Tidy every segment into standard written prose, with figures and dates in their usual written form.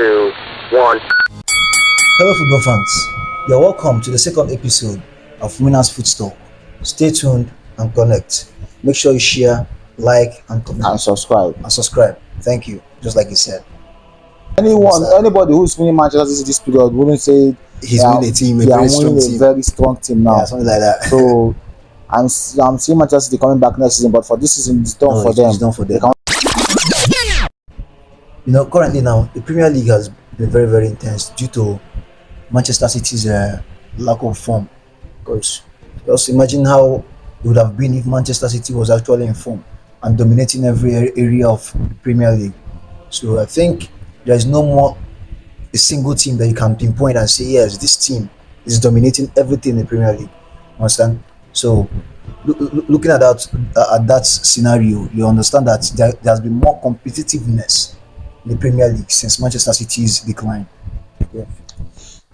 2, 1. Hello, football fans. You're welcome to the second episode of Winners Footstock. Stay tuned and connect. Make sure you share, like, and comment. And subscribe. Thank you. Just like you said. Anybody who's winning Manchester City this period wouldn't say He's winning a team, a they are very strong winning team. a very strong team now. Yeah, something like that. So I'm seeing Manchester City coming back next season, but for this season it's done for them. It's done for They them. can't- Currently now, the Premier League has been very, very intense due to Manchester City's lack of form. Because just imagine how it would have been if Manchester City was actually in form and dominating every area of the Premier League. So I think there is no more a single team that you can pinpoint and say, yes, this team is dominating everything in the Premier League. Understand? So looking at that scenario, you understand that there has been more competitiveness in the Premier League since Manchester City's decline. Yeah.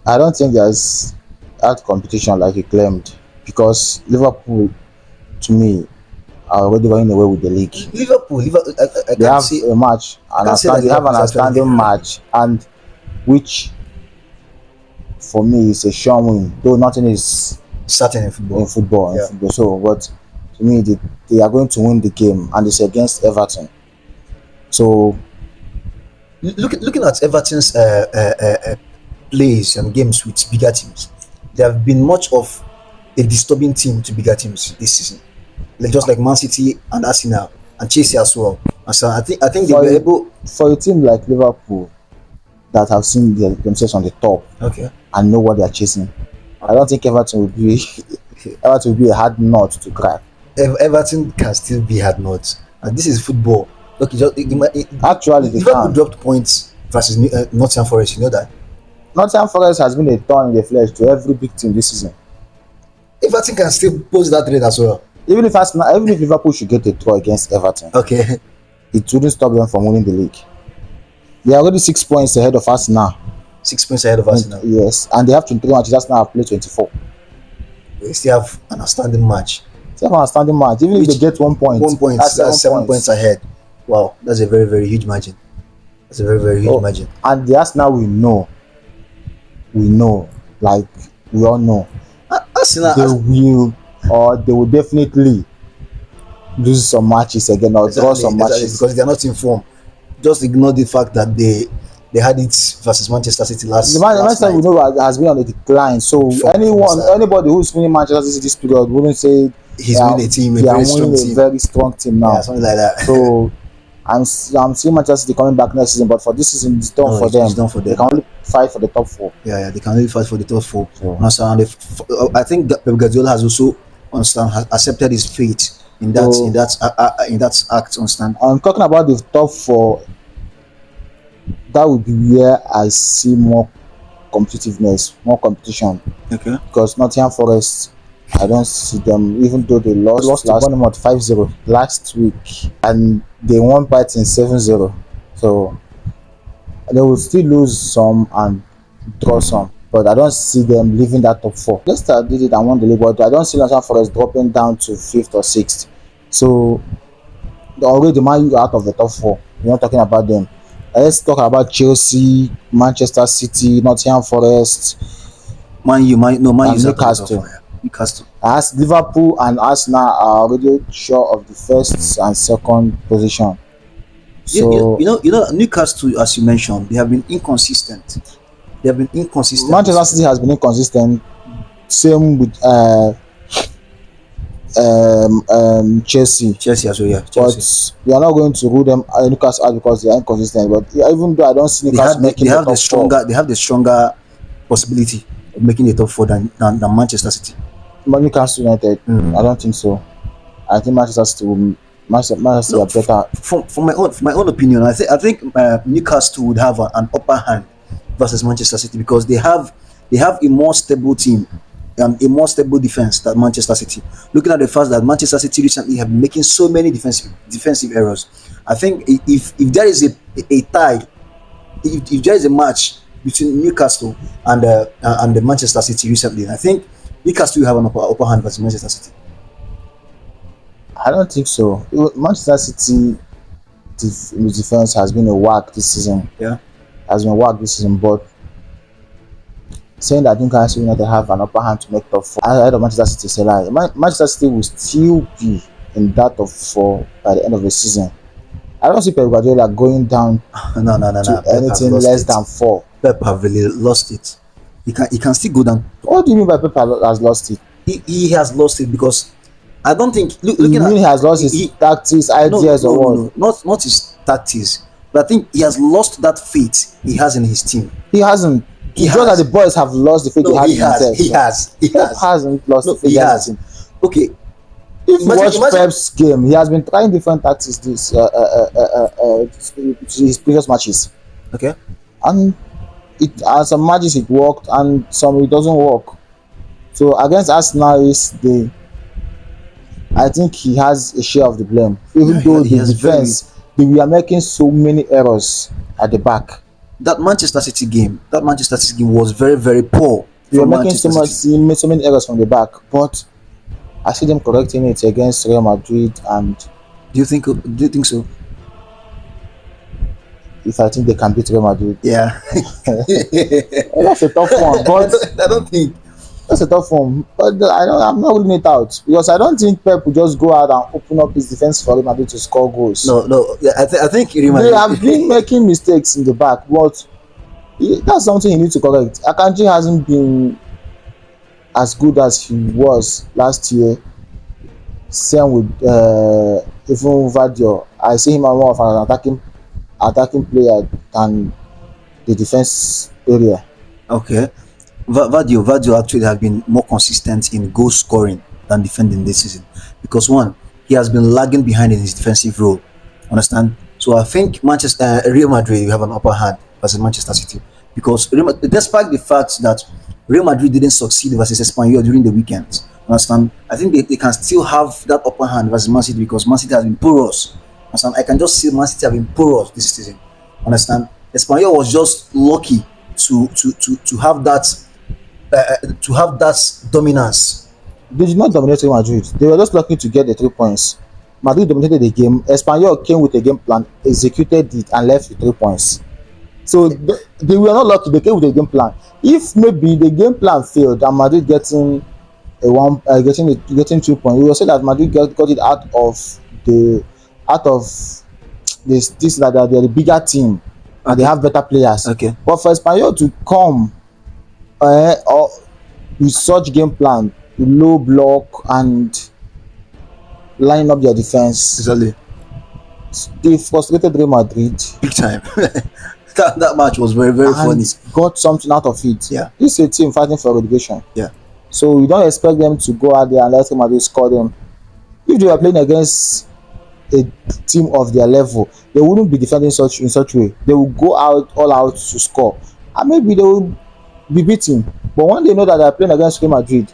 I don't think there's that competition like you claimed, because Liverpool, to me, are already running away with the league. Liverpool, I They can have see. a match, they have an outstanding match, and which for me is a sure win. Though nothing is Certain in football. Yeah. So, but to me, they are going to win the game, and it's against Everton. So, Looking at Everton's plays and games with bigger teams, they have been much of a disturbing team to bigger teams this season. Just like Man City and Arsenal and Chelsea as well. And so I think they were able. For a team like Liverpool that have seen themselves on the top, Okay. and know what they are chasing, I don't think Everton will be a hard nut to crack. Everton can still be hard nuts, and this is football. Okay, Actually, they Liverpool can. dropped points versus Nottingham Forest. You know that. Nottingham Forest has been a thorn in the flesh to every big team this season. Everton can still pose that rate as well. Even if Liverpool should get a draw against Everton, Okay. it wouldn't stop them from winning the league. They are already 6 points ahead of us now. 6 points ahead of Arsenal. Yes, and they have 23 matches. Arsenal have played 24. They still have an outstanding match. They have an outstanding match. Even if they get 1 point, 1 point, that's 7 points ahead. Wow, that's a very, very huge margin. That's a very, very huge margin. And the Arsenal we know, like we all know, they will definitely lose some matches again or draw some matches because they are not in form. Just ignore the fact that they had it versus Manchester City last Manchester night. we know has been on a decline. So anybody who's winning Manchester City this period wouldn't say he's winning a team, a very strong team now. Yeah, something like that. So I'm seeing Manchester City coming back next season, but for this season it's done for them. It's done for them. They can only fight for the top 4. Yeah, they can only fight for the top 4. Yeah. I think that Pep Guardiola has also accepted his fate in that act. Understand? I'm talking about the top 4. That would be where I see more competitiveness, more competition. Okay. Because Nottingham Forest, I don't see them, even though they lost to Bournemouth 5-0 last week, and they won Brighton 7-0. So they will still lose some and draw some, but I don't see them leaving that top 4. Leicester did it and won the league, but I don't see Nottingham Forest dropping down to 5th or 6th. So already the Man U out of the top 4. We're not talking about them. Let's talk about Chelsea, Manchester City, Nottingham Forest, Man U, Newcastle. As Liverpool and Arsenal are already sure of the first and second position. So Newcastle, as you mentioned, they have been inconsistent. Manchester City has been inconsistent. Same with Chelsea. Chelsea as well, yeah. But we are not going to rule them Newcastle out because they are inconsistent. But even though I don't see Newcastle making the top 4, they have the stronger possibility of making the top 4 than Manchester City. Newcastle United, I don't think so. I think Manchester City are better. For my own opinion, I think Newcastle would have an upper hand versus Manchester City because they have a more stable team. A more stable defense than Manchester City. Looking at the fact that Manchester City recently have been making so many defensive errors, I think if there is a tie, if there is a match between Newcastle and the Manchester City recently, I think Newcastle will have an upper hand versus Manchester City. I don't think so. Manchester City defense has been a whack this season. Yeah. has been whacked this season, but saying that Newcastle United have an upper hand to make top four ahead of Manchester City is a lie. Manchester City will still be in that top four by the end of the season. I don't see Pep Guardiola going down No. to Pep has anything lost less it. than four. Pep have really lost it. He can still go down. What do you mean by Pep has lost it? He has lost it because I don't think You looking mean at he has lost he, his he tactics, ideas, or what? not his tactics, but I think he has lost that faith he has in his team. He hasn't. He It's just that has. the boys have lost the faith No, they had he in has. themselves. He has. He Pep has. hasn't lost No, the faith he he has. has in him. Okay. If you watch Imagine. Pep's game, he has been trying different tactics his previous matches, Okay. and some matches it worked and some it doesn't work. So against Arsenal is I think he has a share of the blame, even Yeah, though he the has defense they were making so many errors at the back. That Manchester City game. That Manchester City game was very very poor They were from making so Manchester City. so many errors from the back, but I see them correcting it against Real Madrid, and Do you think? Do you think so? if I think they can beat Real Madrid, Yeah. that's a tough one. But I don't think. that's a tough one. But I'm not ruling it out because I don't think Pep will just go out and open up his defense for Real Madrid to score goals. No. Yeah, I think They have been making mistakes in the back, but that's something he needs to correct. Akanji hasn't been as good as he was last year. Same with even Vadio. I see him as more of an attacking player than the defense area. Okay. Vadio actually has been more consistent in goal scoring than defending this season because one, he has been lagging behind in his defensive role. Understand? So I think Real Madrid you have an upper hand versus Manchester City because despite the fact that Real Madrid didn't succeed versus Espanyol during the weekends, understand? I think they can still have that upper hand versus Man City because Man City has been porous. Understand? I can just see Man City have been porous this season. Understand? Espanyol was just lucky to have that dominance. They did not dominate Real Madrid. They were just lucky to get the 3 points. Madrid dominated the game. Espanyol came with a game plan, executed it, and left with 3 points. So they were not lucky. They came with a game plan. If maybe the game plan failed and Madrid getting getting 2 points, we will say that Madrid got it out of this that they're the bigger team and they have better players. Okay. But for Espanyol to come or with such game plan, low block and line up their defense, Exactly. they frustrated Real Madrid Big time. that match was very very funny. and got something out of it. Yeah. This is a team fighting for relegation. Yeah. So you don't expect them to go out there and let Real Madrid score them. If they were playing against a team of their level, they wouldn't be defending in such way. They will go out all out to score, and maybe they will be beaten. But when they know that they are playing against Real Madrid,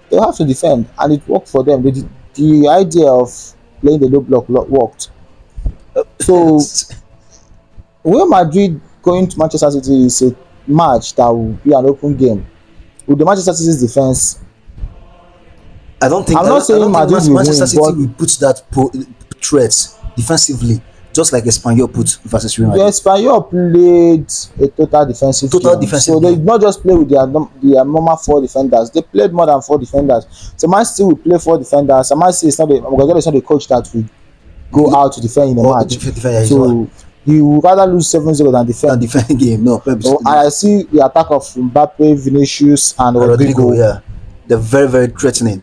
they have to defend, and it worked for them. The idea of playing the low block worked. So Real Madrid going to Manchester City is a match that will be an open game. With the Manchester City's defense, I don't think. I'm not saying Madrid will Manchester win, City but will put that threat defensively, just like Espanyol put versus Real the Madrid. Espanyol played a total defensive game. Defensive So they game. did not just play with their normal 4 defenders. They played more than 4 defenders. So Man City will play 4 defenders. And Man City is not the coach that will go out to defend in the match. So he would rather lose 7-0 than defend. Defend game. No. So I see the attack of Mbappe, Vinicius, and Rodrigo. Yeah, they're very very threatening.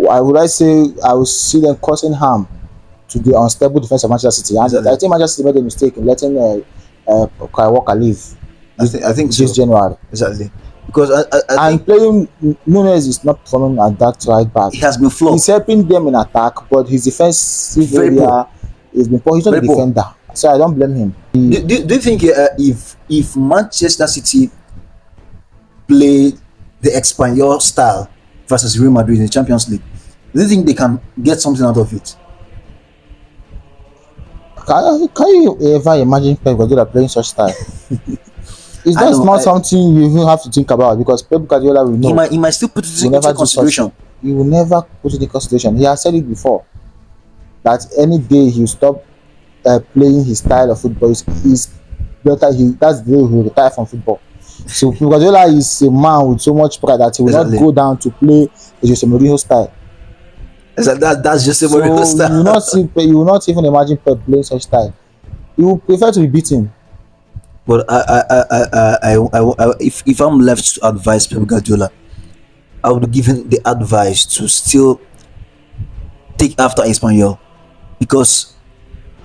I will see them causing harm to the unstable defense of Manchester City. And Exactly. I think Manchester City made a mistake in letting Kyle Walker leave. I think this so. January. Exactly. Because I And think playing Nunes is not performing at that right back. he has been flawed. He's helping them in attack, but his defensive Very area is been poor. He's not a Very poor. defender, so I don't blame him. Do you think if Manchester City play the Espanyol style versus Real Madrid in the Champions League, do you think they can get something out of it? Can you ever imagine Pep Guardiola playing such style? It's I just know, not I- something you even have to think about because Pep Guardiola will know. He might still put it He will into never do such consideration. thing. He will never put it in consideration. He has said it before that any day he will stop playing his style of football is better. That's the way he will retire from football. So Guardiola is a man with so much pride that he will not Exactly. go down to play a Jose Mourinho style. Exactly. That's just a Mourinho So style. you will not even imagine Pep playing such style. He will prefer to be beaten. But if I'm left to advise Pep Guardiola, I would give him the advice to still take after Espanyol, because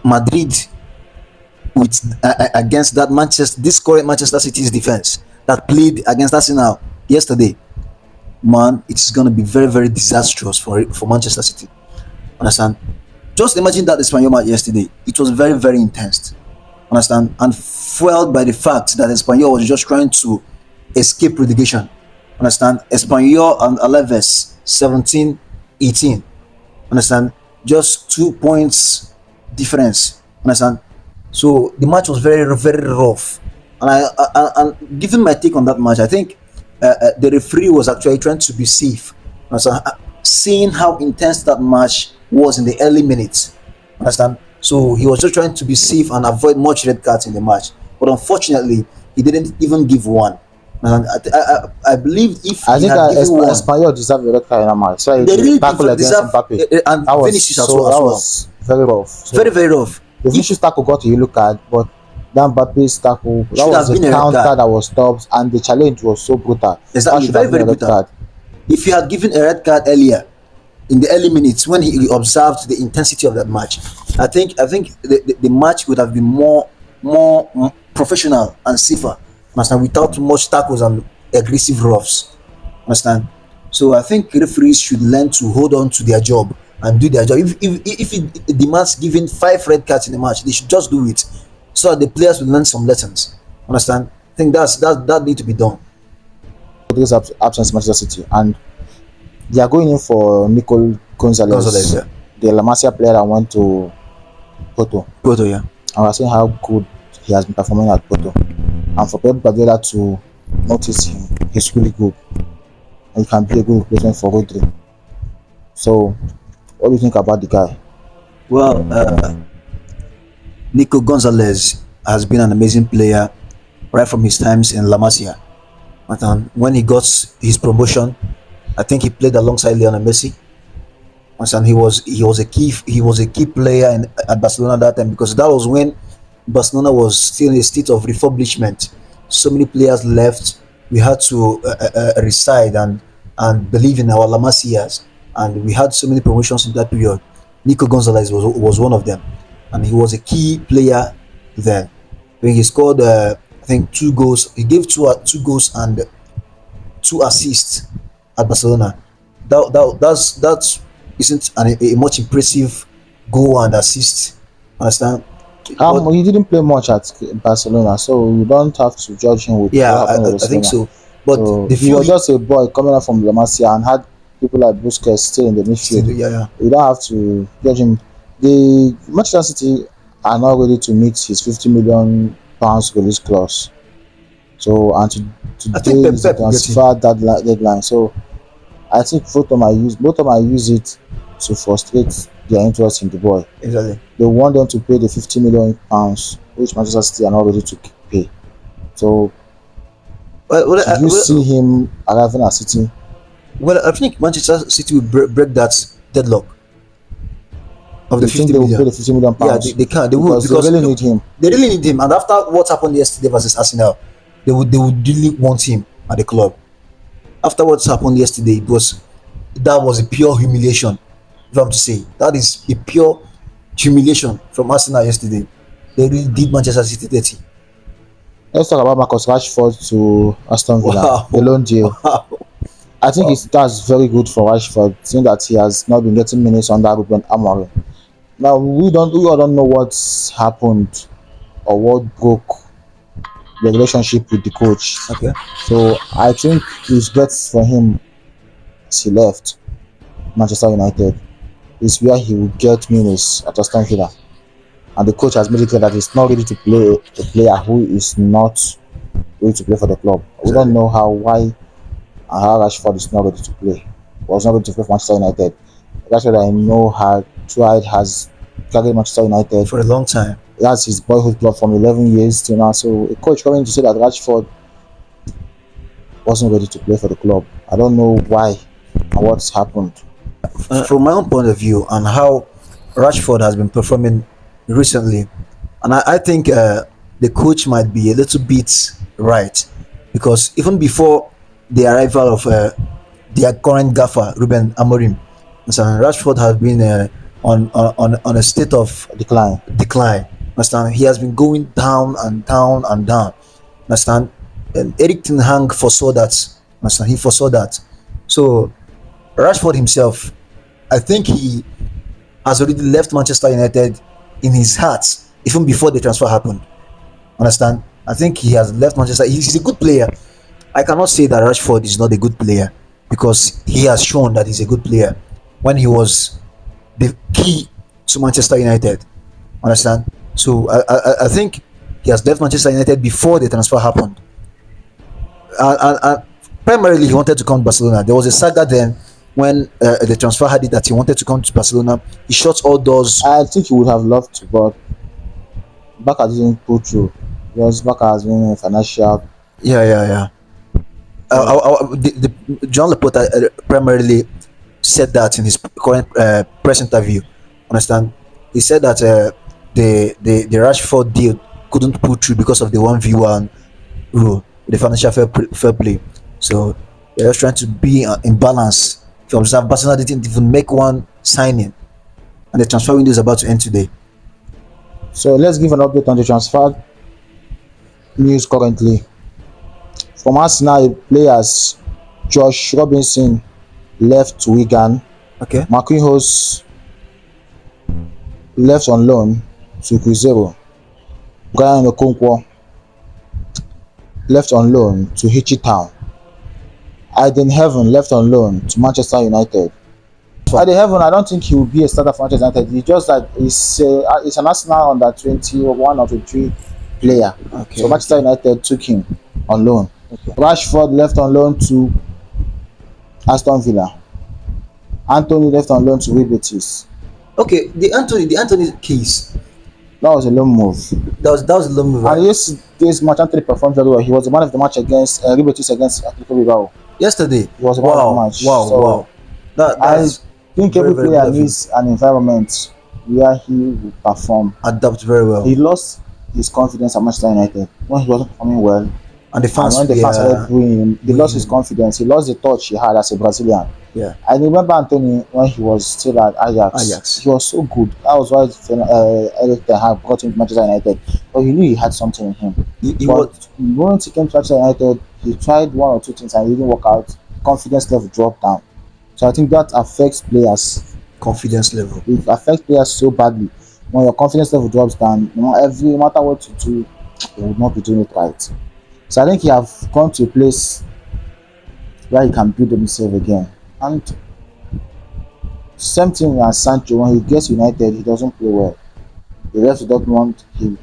Madrid with against that Manchester, this current Manchester City's defense that played against Arsenal yesterday, man, it's gonna be very very disastrous for Manchester City. Understand? Just imagine that Espanyol match yesterday. It was very very intense. Understand? And fueled by the fact that Espanyol was just trying to escape relegation. Understand? Espanyol and Alaves 17-18. Understand? Just 2 points difference. Understand? So the match was very very rough. And and given my take on that match, I think the referee was actually trying to be safe. Understand? Seeing how intense that match was in the early minutes. Understand? So he was just trying to be safe and avoid much red cards in the match. But unfortunately, he didn't even give one. And I believe if I he think had given one, Espanyol deserve a red card in that match. So they the really tackle against deserve Mbappe, and that was finishes as well. that was very rough. Very So very rough. the Vinicius tackle got a yellow card, but that Mbappe's tackle, that Should was have a been a red counter card. that was stopped, and the challenge was so brutal. That Exactly, should have very been very a red brutal. card. If you had given a red card earlier in the early minutes when he observed the intensity of that match, I think the match would have been more professional and safer. Understand? Without too much tackles and aggressive roughs. Understand? So I think referees should learn to hold on to their job and do their job. If it demands giving 5 red cards in a match, they should just do it so that the players will learn some lessons. Understand? I think that need to be done. Rodrigo's absence in Manchester City, and they are going in for Nicole Gonzalez, Gonzalez, yeah. the La Masia player that went to Porto. Porto, yeah. And we're seeing how good he has been performing at Porto. And for Pep Guardiola to notice him, he's really good. And he can be a good replacement for Rodri. So, what do you think about the guy? Well, Nico Gonzalez has been an amazing player right from his times in La Masia. And when he got his promotion, I think he played alongside Lionel Messi. And he was a key player at Barcelona that time, because that was when Barcelona was still in a state of refurbishment. So many players left. We had to reside and believe in our La Masias, and we had so many promotions in that period. Nico Gonzalez was one of them, and he was a key player then. When he scored, I think 2 goals. He gave two goals and 2 assists at Barcelona. That isn't a much impressive goal and assist. Understand? But He didn't play much at Barcelona, so you don't have to judge him with yeah, what happened at I think Barcelona. so. But So the he few was just a boy coming out from La Masia and had people like Busquets still in the midfield. yeah, yeah. You don't have to judge him. The Manchester City are not ready to meet his £50 million release clause. So and I think today is the Pep will get him. transfer deadline. So I think both of them are use it to frustrate their interest in the boy. Exactly. They want them to pay the £50 million, which Manchester City are not ready to pay. So did you see him arriving at City? I think Manchester City will break that deadlock of the You think 50 they will pay million. the £50 million Yeah, they can. They will, because they because really look, need him. they really need him. And after what happened yesterday versus Arsenal, they would really want him at the club. After what happened yesterday, that was a pure humiliation. If I'm to say, that is a pure humiliation from Arsenal yesterday. They really did Manchester City dirty. Let's talk about Marcus Rashford to Aston Villa, Wow, the loan deal. wow, I think wow. that's very good for Rashford, seeing that he has not been getting minutes under Ruben Amorim. Now we all don't know what's happened or what broke the relationship with the coach. Okay. So I think it's best for him as he left Manchester United. Is where he will get minutes at Aston Villa. And the coach has made it clear that he's not ready to play a player who is not ready to play for the club. We don't Exactly. know how Rashford is not ready to play. Was not ready to play for Manchester United. Rashford I know has carried Manchester United For a long time. That's his boyhood club from 11 years till now. So a coach coming to say that Rashford wasn't ready to play for the club. I don't know why and what's happened. From my own point of view and how Rashford has been performing recently, and I think the coach might be a little bit right, because even before the arrival of their current gaffer Ruben Amorim, so Rashford has been on a state of Decline. decline. Understand? He has been going down and down and down. Understand? And Eric Ten Hag foresaw that. Understand? He foresaw that. So Rashford himself, I think he has already left Manchester United in his heart even before the transfer happened. Understand? I think he has left Manchester. He's a good player. I cannot say that Rashford is not a good player, because he has shown that he's a good player when he was the key to Manchester United. Understand? So I think he has left Manchester United before the transfer happened. And primarily he wanted to come to Barcelona. There was a saga then when the transfer had it that he wanted to come to Barcelona. He shut all doors. I think he would have loved to, but Barca didn't pull through because Barca has been in financial. Yeah, yeah, yeah. The John Laporta primarily said that in his current press interview. Understand? He said that the Rashford deal couldn't pull through because of the 1v1 rule, the financial fair play. So they're just trying to be in balance. If you observe, Barcelona didn't even make one signing, and the transfer window is about to end today. So let's give an update on the transfer news currently. From Arsenal players, Josh Robinson left to Wigan. Okay. Marquinhos left on loan to Cruzeiro. Brian Okonkwo left on loan to Hitchy Town. Aiden Heaven left on loan to Manchester United. Aiden Heaven, I don't think he will be a starter for Manchester United. He just that he's an Arsenal under 21 or 23 player. Okay. So Manchester United took him on loan. Okay. Rashford left on loan to Aston Villa. Anthony left on loan to Real Betis. Okay, the Anthony case. That was a loan move. That was a long move. And this match, Anthony performed very well. He was the man of the match against Real Betis against Atletico Bilbao. Yesterday. He was the man of the match. Wow, So wow. I That's think very, every very player good of him. needs an environment where he will perform. Adapt very well. He lost his confidence at Manchester United when he wasn't performing well. And the And fans when the fans started booing him, he lost his him. confidence. He lost the touch he had as a Brazilian. Yeah. I remember Anthony when he was still at Ajax. He was so good. That was why Eric Ten Hag brought him to Manchester United. But he knew he had something in him. He But was once he came to Manchester United, he tried one or two things and it didn't work out. Confidence level dropped down. So I think that affects players. confidence level. It affects players so badly. When your confidence level drops down, no matter what you do, you will not be doing it right. So I think he have gone to a place where he can build himself again. And same thing as Sancho, when he gets United, he doesn't play well. He left to Dortmund, he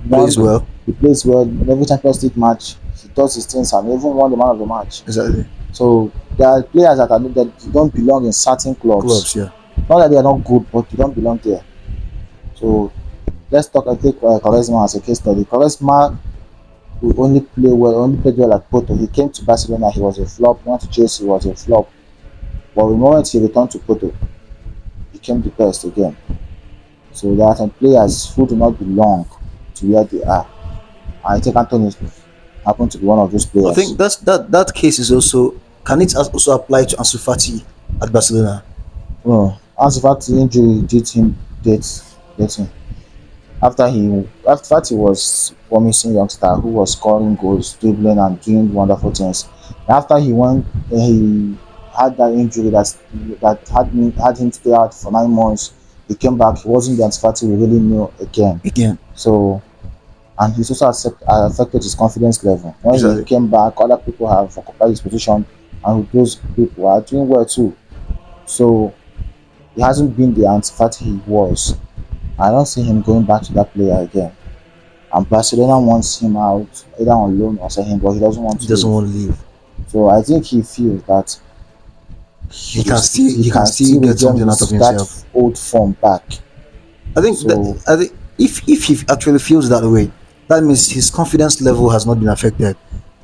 Plays well. He plays well. In every Champions League match, he does his things and even won the man of the match. Exactly. So there are players that don't belong in certain clubs. Yeah. Not that they are not good, but they don't belong there. So let's take Quaresma as a case study. Quaresma who only played well at Porto. He came to Barcelona, he was a flop. He went to Chelsea, he was a flop. But the moment he returned to Porto, he became the best again. So there are some players who do not belong to where they are. I think Anthony happened to be one of those players. I think that case is also, can it also apply to Ansu Fati at Barcelona? No, Ansu Fati injury did him dating. After Fati was promising youngster who was scoring goals, dribbling and doing wonderful things. After he had that injury that had him stay out for 9 months. He came back. He wasn't the Ansu Fati we really knew again. So, and he's also affected his confidence level. When Exactly. he came back, other people have occupied his position, and those people are doing well too. So, he hasn't been the Ansu Fati he was. I don't see him going back to that player again. And Barcelona wants him out either on loan or sell him, but he doesn't want to. He doesn't want to leave. So I think he feels that He can still get something out of himself. that old form back. I think So- I think If he actually feels that way, that means his confidence level has not been affected.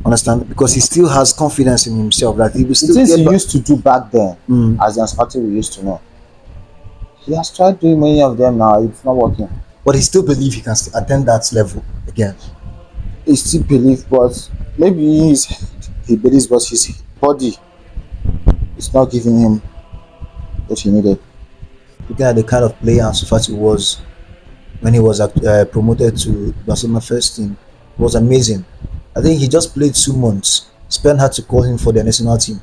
Understand? Because he still has confidence in himself that he will The still things get he back. used to do back then, Mm. as the Ancelotti we used to know, he has tried doing many of them now. It's not working. But he still believes he can still attain that level again. He still believes, but maybe he believes, but his body is not giving him what he needed. Looking at the kind of player Ansu Fati was when he was promoted to Barcelona first team, it was amazing. I think he just played 2 months. Spain had to call him for the national team.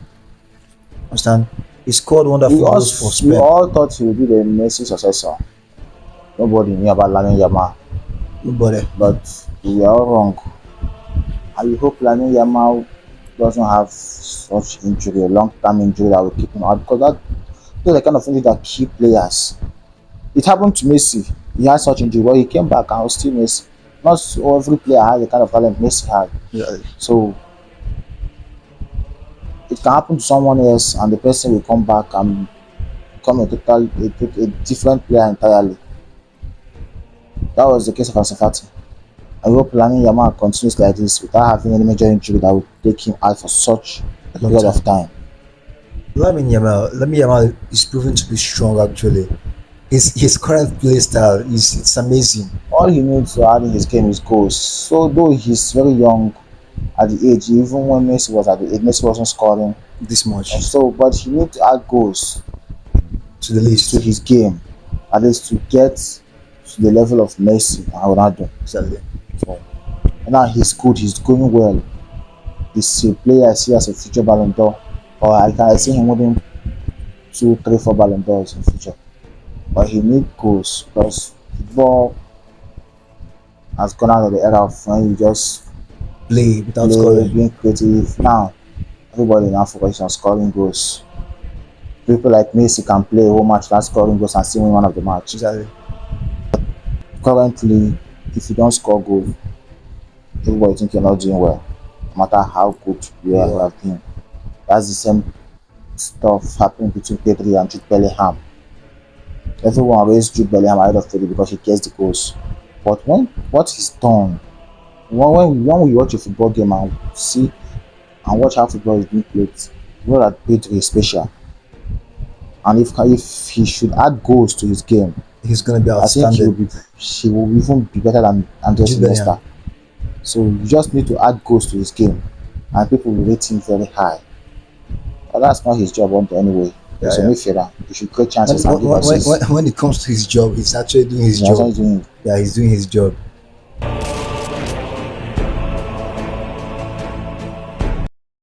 Understand? He scored We wonderful all goals for we Spain. all thought he would be the Messi successor. Nobody knew about Lamine Yamal, Nobody. but we are all wrong. I hope Lamine Yamal doesn't have such injury, a long-term injury that will keep him out, because those are the kind of injury that keep players. It happened to Messi. He had such injury, but he came back and was still Messi. Not every player has the kind of talent Messi had. Yeah. So it can happen to someone else, and the person will come back and become a different player entirely. That was the case of Ansu Fati. I hope Lamine Yamal continues like this without having any major injury that will take him out for such A a long period of time. time. Lamine Yamal is proven to be strong actually. His current play style is it's amazing All he needs to add in his game is goals. So though he's very young at the age, even when Messi was at the age, Messi wasn't scoring. this And much so, but he needs to add goals to the to list. his game, at least to get to the level of Messi and Ronaldo. Sadly. So now he's good, he's going well. He's a player I see as a future Ballon d'Or, or I see him winning two, three, four Ballon d'Ors in future. But he needs goals because football has gone out of the era of when you just Play without play, scoring. being creative. Now everybody now focuses on scoring goals. People like Messi can play a whole match without scoring goals and still win one of the match. Sadly. Currently, if you don't score goals, everybody think you're not doing well, no matter how good you You are. have been. That's the same stuff happening between Pedri and Jude Bellingham. Everyone raised Jude Bellingham ahead of Pedri because he gets the goals. But when what is done, when we watch a football game and see and watch how football is being played, you know that Pedri is special. And if he should add goals to his game, He's gonna be I think outstanding. he will even be better than Andres Jude Bellingham. Iniesta. So you just need to add goals to his game, and people will rate him very high. But that's not his job anyway. Yeah, He's a yeah. midfielder. He should create When, chances and give when, when, assists. when it comes to his job, he's actually doing his That's what job. he's doing. Yeah, he's doing his job.